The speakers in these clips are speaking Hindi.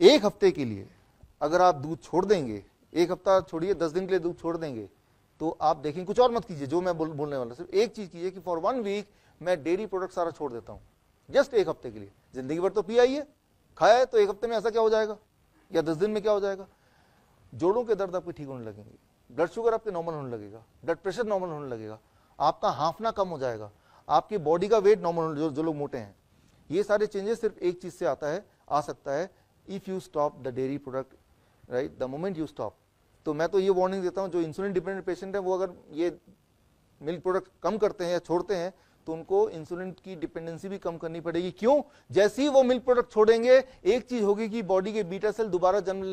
एक हफ्ते के लिए अगर आप दूध छोड़ देंगे, एक हफ्ता छोड़िए, 10 दिन के लिए दूध छोड़ देंगे, तो आप देखेंगे, कुछ और मत कीजिए जो मैं बोलने वाला, सिर्फ एक चीज कीजिए कि फॉर 1 वीक मैं डेयरी प्रोडक्ट सारा छोड़ देता हूं, जस्ट एक हफ्ते के लिए। जिंदगी भर तो पिया ही है, खाया है, तो एक हफ्ते में ऐसा क्या हो जाएगा, या 10 दिन में क्या हो जाएगा? जोड़ों के दर्द आपके ठीक होने लगेंगे, ब्लड शुगर आपके नॉर्मल होने लगेगा, ब्लड प्रेशर नॉर्मल होने लगेगा, आपका हांफना कम हो जाएगा, आपकी बॉडी का वेट नॉर्मल, जो लोग मोटे हैं। ये सारे चेंजेस सिर्फ एक चीज से आ सकता है, if you stop the dairy product, right, the moment you stop. तो मैं तो ये वार्निंग देता हूं, जो इंसुलिन डिपेंडेंट पेशेंट है वो अगर ये मिल्क प्रोडक्ट कम करते हैं या छोड़ते हैं तो उनको इंसुलिन की डिपेंडेंसी भी कम करनी पड़ेगी। क्यों? जैसे ही वो मिल्क प्रोडक्ट छोड़ेंगे, एक चीज होगी कि बॉडी के बीटा सेल दोबारा जन्म,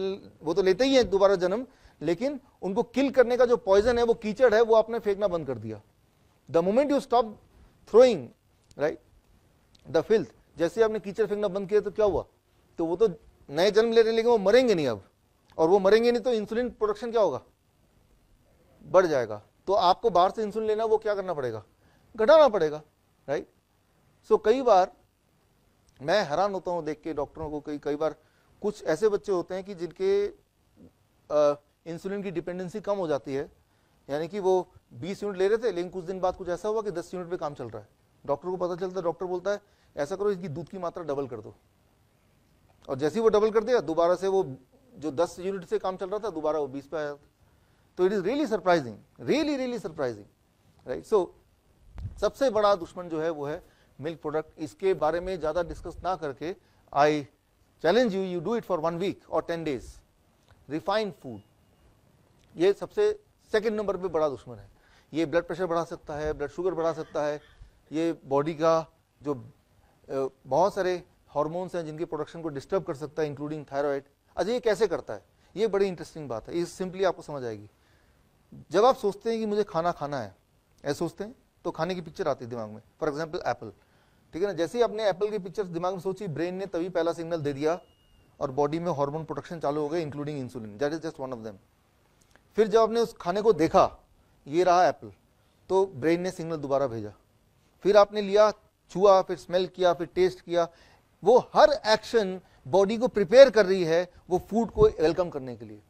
वो तो लेते ही है दोबारा जन्म, लेकिन उनको किल करने का जो पॉइजन है, वो कीचड़ है, वो आपने फेंकना बंद कर दिया। The moment you stop throwing, right, the filth, जैसे आपने कीचड़ फेंकना बंद किया तो क्या हुआ? तो वो तो नए जन्म ले रहे हैं, लेकिन वो मरेंगे नहीं अब, और वो मरेंगे नहीं तो इंसुलिन प्रोडक्शन क्या होगा? बढ़ जाएगा। तो आपको बाहर से इंसुलिन लेना, वो क्या करना पड़ेगा? घटाना पड़ेगा, राइट। सो कई बार मैं हैरान होता हूं देख के डॉक्टरों को, कई बार कुछ ऐसे बच्चे होते हैं कि जिनके इंसुलिन की डिपेंडेंसी कम हो जाती है, यानी कि वो 20 यूनिट ले रहे थे, लेकिन कुछ दिन बाद कुछ ऐसा हुआ कि 10 यूनिट पे काम चल रहा है। डॉक्टर को पता चलता है, डॉक्टर बोलता है ऐसा करो, इसकी दूध की मात्रा डबल कर दो, और जैसे ही वो डबल कर दिया, दोबारा से वो जो 10 यूनिट से काम चल रहा था, दोबारा वो 20 पे आया। तो it is really surprising, really surprising, right. So सबसे बड़ा दुश्मन जो है वो है मिल्क प्रोडक्ट। इसके बारे में ज्यादा डिस्कस ना करके, I challenge you, you do it for 1 week और 10 डेज। रिफाइंड फूड, ये सबसे सेकंड नंबर पे बड़ा दुश्मन है। ये ब्लड प्रेशर बढ़ा सकता है, ब्लड शुगर बढ़ा सकता है, ये बॉडी का जो बहुत सारे हार्मोन्स हैं जिनके प्रोडक्शन को डिस्टर्ब कर सकता है, इंक्लूडिंग थायराइड। अच्छा, ये कैसे करता है? ये बड़ी इंटरेस्टिंग बात है, ये सिंपली आपको समझ आएगी। जब आप सोचते हैं कि मुझे खाना खाना है, ऐसे सोचते हैं, तो खाने की पिक्चर आती है दिमाग में। फॉर एग्जाम्पल एप्पल, ठीक है ना, जैसे ही आपने एप्पल की पिक्चर दिमाग में सोची, ब्रेन ने तभी पहला सिग्नल दे दिया और बॉडी में हार्मोन प्रोडक्शन चालू हो गए, including insulin, that is just one of them. फिर जब आपने उस खाने को देखा, ये रहा एप्पल, तो ब्रेन ने सिग्नल दोबारा भेजा, फिर आपने लिया, छुआ, फिर स्मेल किया, फिर टेस्ट किया। वो हर एक्शन बॉडी को प्रिपेयर कर रही है वो फूड को वेलकम करने के लिए।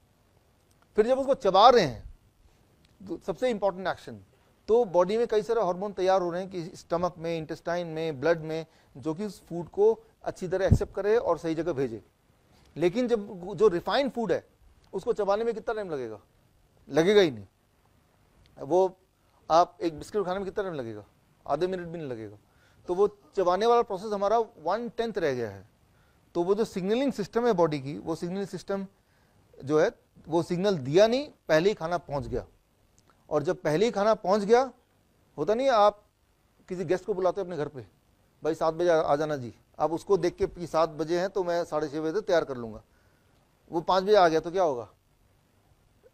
फिर जब उसको चबा रहे हैं, तो सबसे इंपॉर्टेंट एक्शन, तो बॉडी में कई सारे हार्मोन तैयार हो रहे हैं कि स्टमक में, इंटेस्टाइन में, ब्लड में, जो कि उस फूड को अच्छी तरह एक्सेप्ट करे और सही जगह भेजे। लेकिन जब जो रिफाइंड फूड है, उसको चबाने में कितना टाइम लगेगा? लगेगा ही नहीं। वो आप एक बिस्किट खाने में कितना टाइम लगेगा? आधे मिनट भी नहीं लगेगा। तो वो चबाने वाला प्रोसेस हमारा 1/10 रह गया है। तो वो जो सिग्नलिंग सिस्टम है बॉडी की, वो सिग्नलिंग सिस्टम जो है, वो सिग्नल दिया नहीं, पहले ही खाना पहुंच गया। और जब पहले ही खाना पहुंच गया, होता नहीं, आप किसी गेस्ट को बुलाते हो अपने घर पे, भाई 7 बजे आ जाना जी, आप उसको देख के कि 7 बजे हैं तो मैं 6:30 बजे तैयार कर लूंगा। वो 5 बजे आ गया तो क्या होगा?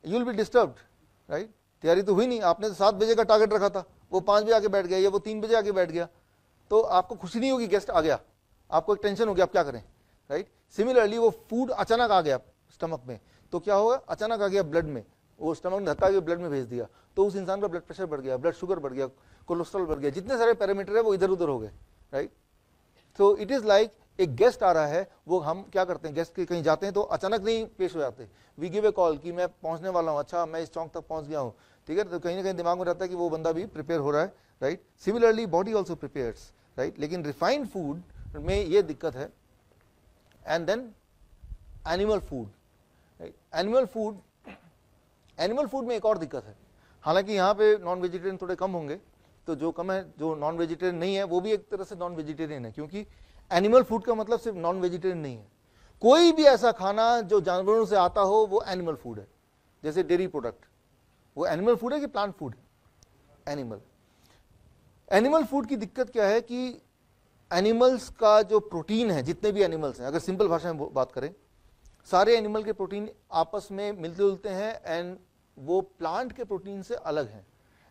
You will be disturbed, right. तैयारी तो हुई नहीं, आपने तो 7 बजे का टारगेट रखा था, वो 5 बजे आके बैठ गया या वो 3 बजे आके बैठ गया, तो आपको खुशी नहीं होगी गेस्ट आ गया, आपको एक टेंशन होगी, आप क्या करें, राइट। सिमिलरली वो फूड अचानक आ गया स्टमक में, तो क्या होगा? अचानक आ गया ब्लड में, वो स्टमक ने धक्का के ब्लड में भेज दिया, तो उस इंसान का ब्लड प्रेशर बढ़ गया, ब्लड शुगर बढ़ गया, कोलेस्ट्रॉल बढ़ गया, जितने सारे पैरामीटर है वो इधर उधर हो गए, राइट। तो इट इज लाइक एक गेस्ट आ रहा है, वो हम क्या करते हैं, गेस्ट के कहीं जाते हैं तो अचानक नहीं पेश हो जाते, वी गिव ए कॉल कि मैं पहुंचने वाला हूं, अच्छा मैं इस चौक तक पहुंच गया हूं, ठीक है। तो कहीं ना कहीं दिमाग में रहता है कि वो बंदा भी प्रिपेयर हो रहा है, right. Similarly body also prepares, right. लेकिन रिफाइंड फूड में ये दिक्कत है। And then animal food, right. Animal food में एक और दिक्कत है, हालांकि यहाँ पे नॉन वेजिटेरियन थोड़े कम होंगे, तो जो कम है, जो नॉन वेजिटेरियन नहीं है वो भी एक तरह से नॉन वेजिटेरियन है, क्योंकि एनिमल फूड का मतलब सिर्फ नॉन वेजिटेरियन नहीं है। कोई भी ऐसा खाना जो जानवरों से आता हो वो एनिमल फूड है। जैसे डेयरी प्रोडक्ट, वो एनिमल फूड है कि प्लांट फूड? एनिमल फूड की दिक्कत क्या है कि एनिमल्स का जो प्रोटीन है, जितने भी एनिमल्स हैं, अगर सिंपल भाषा में बात करें, सारे एनिमल के प्रोटीन आपस में मिलते जुलते हैं एंड वो प्लांट के प्रोटीन से अलग है।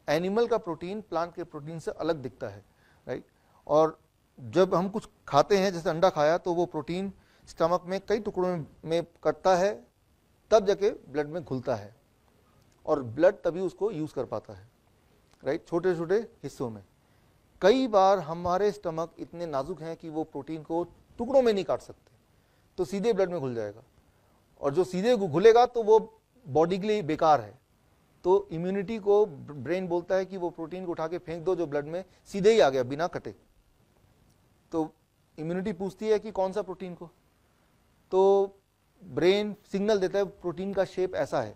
एनिमल का प्रोटीन प्लांट के प्रोटीन से अलग दिखता है, राइट। और जब हम कुछ खाते हैं, जैसे अंडा खाया, तो वो प्रोटीन स्टमक में कई टुकड़ों में कटता है, तब जाके ब्लड में घुलता है, और ब्लड तभी उसको यूज कर पाता है, राइट, छोटे छोटे हिस्सों में। कई बार हमारे स्टमक इतने नाजुक हैं कि वो प्रोटीन को टुकड़ों में नहीं काट सकते, तो सीधे ब्लड में घुल जाएगा, और जो सीधे घुलेगा तो वो बॉडी के लिए बेकार है। तो इम्यूनिटी को ब्रेन बोलता है कि वो प्रोटीन को उठा के फेंक दो जो ब्लड में सीधे ही आ गया बिना कटे। तो इम्यूनिटी पूछती है कि कौन सा प्रोटीन को, तो ब्रेन सिग्नल देता है प्रोटीन का शेप ऐसा है,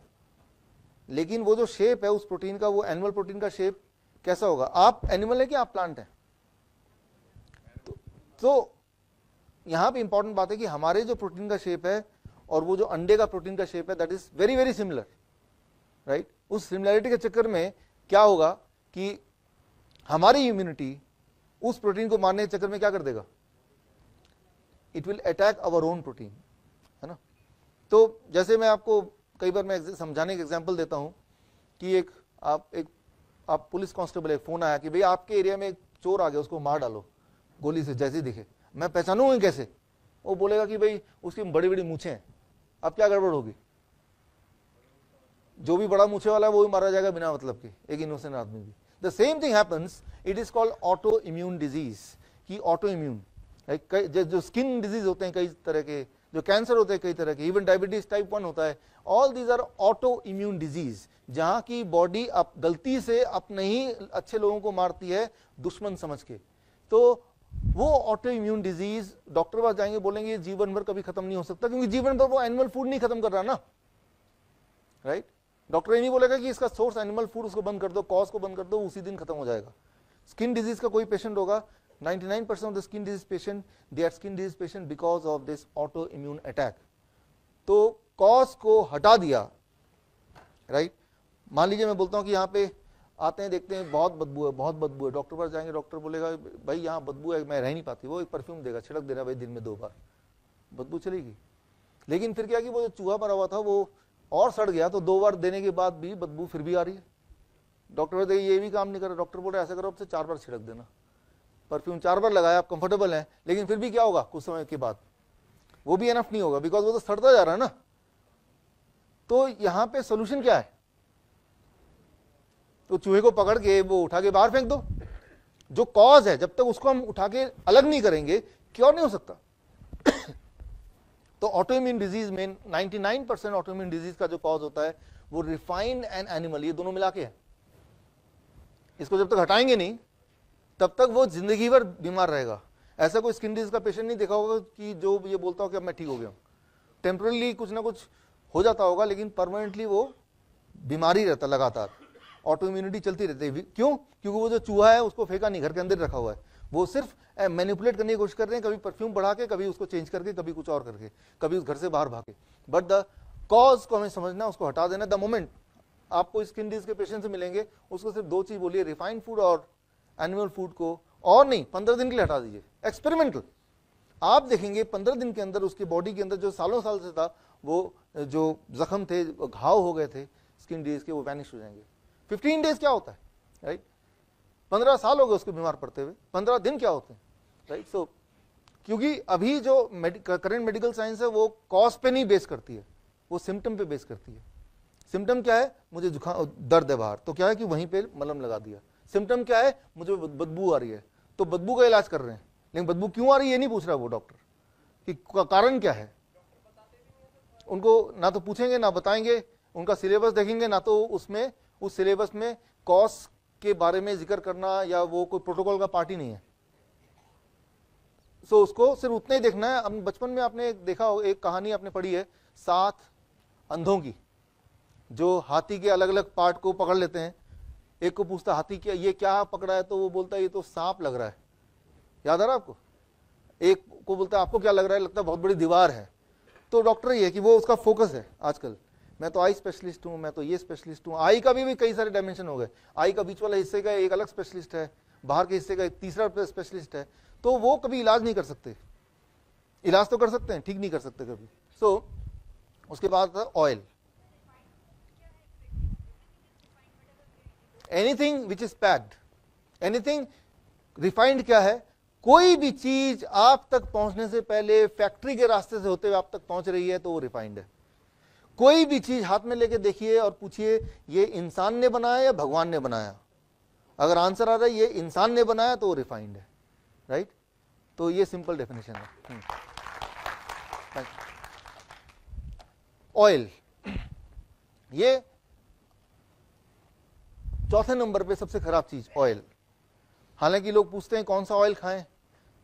लेकिन वो जो शेप है उस प्रोटीन का, वो एनिमल प्रोटीन का शेप कैसा होगा? आप एनिमल है कि आप प्लांट है? तो यहां पे इंपॉर्टेंट बात है कि हमारे जो प्रोटीन का शेप है और वो जो अंडे का प्रोटीन का शेप है, that is very very similar, right. उस सिमिलरिटी के चक्कर में क्या होगा कि हमारी इम्यूनिटी उस प्रोटीन को मारने के चक्कर में क्या कर देगा? It will attack our own protein, है ना। तो जैसे मैं आपको कई बार मैं समझाने का एग्जांपल देता हूं कि आप पुलिस कांस्टेबल है, फोन आया कि भाई आपके एरिया में एक चोर आ गया, उसको मार डालो गोली से, जैसे दिखे। मैं पहचानूंगा कैसे? वो बोलेगा कि भाई उसकी बड़ी बड़ी मूछें हैं। अब क्या गड़बड़ होगी? जो भी बड़ा मूछे वाला है वो भी मारा जाएगा बिना मतलब के, एक इनोसेंट आदमी भी। The same thing happens, it is called auto immune disease, कि ऑटो इम्यून जो स्किन डिजीज होते हैं कई तरह के, जो कैंसर होते हैं कई तरह के, इवन डायबिटीज टाइप 1 होता है, all these are auto immune disease, जहां की बॉडी अब गलती से अपने ही अच्छे लोगों को मारती है दुश्मन समझ के। तो वो ऑटो इम्यून डिजीज डॉक्टर पास जाएंगे, बोलेंगे जीवन भर कभी खत्म नहीं हो सकता, क्योंकि जीवन भर वो एनिमल फूड नहीं खत्म कर रहा ना, राइट। डॉक्टर ये नहीं बोलेगा कि इसका सोर्स एनिमल फूड, उसको बंद कर दो, कॉज को बंद कर दो, उसी दिन खत्म हो जाएगा। स्किन डिजीज का कोई पेशेंट होगा, 99% of the skin disease patient, they are skin disease patient because of this auto immune attack. तो कॉज को हटा दिया, राइट। मान लीजिए मैं बोलता हूं कि यहाँ पे आते हैं, देखते हैं बहुत बदबू है, बहुत बदबू है, डॉक्टर पास जाएंगे, डॉक्टर बोलेगा भाई यहाँ बदबू है, मैं रह नहीं पाती, वो एक परफ्यूम देगा, छिड़क देना भाई दिन में 2 बार, बदबू चलेगी। लेकिन फिर क्या कि वो जो चूहा मरा हुआ था वो और सड़ गया, तो 2 बार देने के बाद भी बदबू फिर भी आ रही है। डॉक्टर बोलते ये भी काम नहीं कर रहा, डॉक्टर बोल रहे ऐसा करो, अब से 4 बार छिड़क देना परफ्यूम, 4 बार लगाया, आप कंफर्टेबल हैं, लेकिन फिर भी क्या होगा कुछ समय के बाद वो भी एनफ नहीं होगा, बिकॉज वो तो सड़ता जा रहा है ना। तो यहां पे सोल्यूशन क्या है? तो चूहे को पकड़ के वो उठा के बाहर फेंक दो। जो कॉज है, जब तक उसको हम उठा के अलग नहीं करेंगे, क्योर नहीं हो सकता। तो ऑटोइम्यून डिजीज में 99% ऑटोइम्यून डिजीज का जो कॉज होता है वो रिफाइंड एंड एनिमल, ये दोनों मिला के है। इसको जब तक हटाएंगे नहीं तब तक वो जिंदगी भर बीमार रहेगा। ऐसा कोई स्किन डिजीज का पेशेंट नहीं देखा होगा कि जो ये बोलता हो कि अब मैं ठीक हो गया हूं। टेम्पररी कुछ ना कुछ हो जाता होगा, लेकिन परमानेंटली वो बीमारी रहता लगातार, ऑटो इम्यूनिटी चलती रहती है। क्यों? क्योंकि वो जो चूहा है उसको फेंका नहीं, घर के अंदर रखा हुआ है, वो सिर्फ मैनिपुलेट करने की कोशिश कर रहे हैं, कभी परफ्यूम बढ़ा के, कभी उसको चेंज करके, कभी कुछ और करके, कभी उस घर से बाहर भागे। बट द कॉज को हमें समझना, उसको हटा देना। द मोमेंट आपको स्किन डिजीज के पेशेंट से मिलेंगे, उसको सिर्फ 2 चीज बोलिए, रिफाइंड फूड और एनिमल फूड को, और नहीं 15 दिन के लिए हटा दीजिए, एक्सपेरिमेंटल। आप देखेंगे 15 दिन के अंदर उसकी बॉडी के अंदर जो सालों साल से था, वो जो जख्म थे, घाव हो गए थे स्किन डिजीज के, वो वैनिश हो जाएंगे। 15 डेज क्या होता है, राइट। 15 साल हो गए उसको बीमार पड़ते हुए, 15 दिन क्या होते हैं, राइट। सो क्योंकि अभी जो करंट मेडिकल साइंस है वो कॉज पे नहीं बेस करती है, वो सिम्टम पे बेस करती है। सिम्टम क्या है? मुझे जुकाम, दर्द है बाहर, तो क्या है कि वहीं पे मलहम लगा दिया। सिम्टम क्या है? मुझे बदबू आ रही है, तो बदबू का इलाज कर रहे हैं, लेकिन बदबू क्यों आ रही है ये नहीं पूछ रहा वो डॉक्टर कि कारण क्या है। उनको ना तो पूछेंगे ना बताएंगे, उनका सिलेबस देखेंगे ना तो उसमें, उस सिलेबस में कॉज के बारे में जिक्र करना या वो कोई प्रोटोकॉल का पार्ट ही नहीं है। सो उसको सिर्फ उतना ही देखना है। अब बचपन में आपने देखा हो, एक कहानी आपने पढ़ी है 7 अंधों की, जो हाथी के अलग अलग पार्ट को पकड़ लेते हैं। एक को पूछता हाथी क्या, ये क्या पकड़ा है, तो वो बोलता है ये तो सांप लग रहा है, याद आ रहा है आपको। एक को बोलता है आपको क्या लग रहा है, लगता है बहुत बड़ी दीवार है। तो डॉक्टर ये है कि वो उसका फोकस है आजकल, मैं तो आई स्पेशलिस्ट हूं, मैं तो ये स्पेशलिस्ट हूं। आई का भी कई सारे डायमेंशन हो गए, आई का बीच वाला हिस्से का एक अलग स्पेशलिस्ट है, बाहर के हिस्से का एक तीसरा स्पेशलिस्ट है। तो वो कभी इलाज नहीं कर सकते, इलाज तो कर सकते हैं, ठीक नहीं कर सकते कभी। सो उसके बाद oil, anything which is packed, anything refined क्या है? कोई भी चीज आप तक पहुंचने से पहले फैक्ट्री के रास्ते से होते हुए आप तक पहुंच रही है तो वो रिफाइंड है। कोई भी चीज हाथ में लेके देखिए और पूछिए ये इंसान ने बनाया या भगवान ने बनाया। अगर आंसर आ रहा है ये इंसान ने बनाया तो वो रिफाइंड है, राइट। तो ये सिंपल डेफिनेशन है। ऑयल, ये चौथे नंबर पे सबसे खराब चीज ऑयल। हालांकि लोग पूछते हैं कौन सा ऑयल खाएं,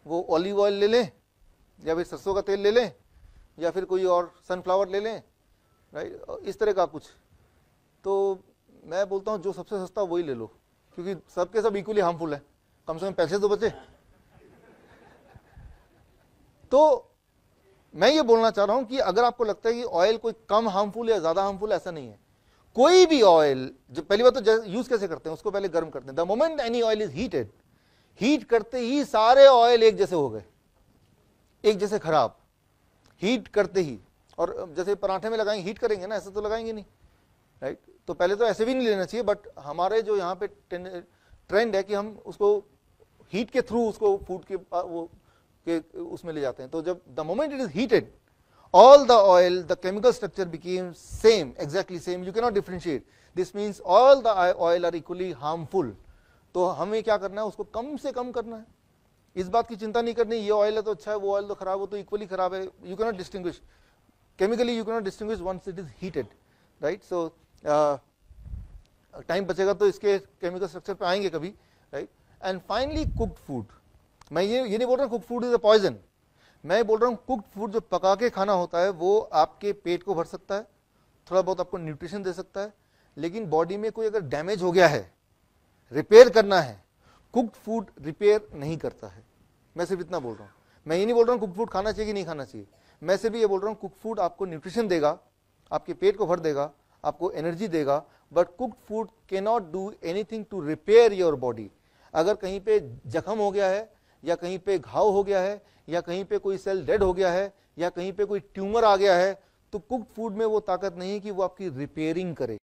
वो ऑलिव ऑयल ले लें या फिर सरसों का तेल ले लें या फिर कोई और सनफ्लावर ले लें, राइट, इस तरह का कुछ। तो मैं बोलता हूं जो सबसे सस्ता वही ले लो, क्योंकि सबके सब इक्वली हार्मफुल है, कम से कम पैसे तो बचे। तो मैं ये बोलना चाह रहा हूं कि अगर आपको लगता है कि ऑयल कोई कम हार्मफुल या ज्यादा हार्मफुल है, ऐसा नहीं है। कोई भी ऑयल, जो पहली बात तो यूज कैसे करते हैं, उसको पहले गर्म करते हैं। The moment any oil is heated, heat करते ही सारे ऑयल एक जैसे हो गए, एक जैसे खराब, हीट करते ही। और जैसे पराठे में लगाएंगे, हीट करेंगे ना, ऐसे तो लगाएंगे नहीं, राइट। तो पहले तो ऐसे भी नहीं लेना चाहिए, बट हमारे जो यहाँ पे ट्रेंड है कि हम उसको हीट के थ्रू उसको फूड के वो के उसमें ले जाते हैं। तो जब the moment it is heated, all the oil, the chemical structure became same, exactly same, you cannot differentiate. This means all the oil are equally harmful. तो हमें क्या करना है, उसको कम से कम करना है। इस बात की चिंता नहीं करनी ये ऑयल है तो अच्छा है, वो ऑयल तो खराब हो तो इक्वली खराब है। You cannot distinguish chemically, you cannot distinguish once it is heated, right. So time बचेगा तो इसके केमिकल स्ट्रक्चर पे आएंगे कभी, right. And finally cooked food, मैं ये नहीं बोल रहा cooked food is a poison, मैं बोल रहा हूं कुक्ड फूड जो पका के खाना होता है वो आपके पेट को भर सकता है, थोड़ा बहुत आपको न्यूट्रिशन दे सकता है, लेकिन बॉडी में कोई अगर डैमेज हो गया है, रिपेयर करना है, कुक्ड फूड रिपेयर नहीं करता है। मैं सिर्फ इतना बोल रहा हूं, मैं ये नहीं बोल रहा हूं कुक्ड फूड खाना चाहिए कि नहीं खाना चाहिए, मैं सिर्फ ये बोल रहा हूं कुक्ड फूड आपको न्यूट्रिशन देगा, आपके पेट को भर देगा, आपको एनर्जी देगा, but cooked food can not do anything to repair your body. अगर कहीं पे जख्म हो गया है या कहीं पे घाव हो गया है या कहीं पे कोई सेल डेड हो गया है या कहीं पे कोई ट्यूमर आ गया है, तो कुक्ड फूड में वो ताकत नहीं है कि वो आपकी रिपेयरिंग करे।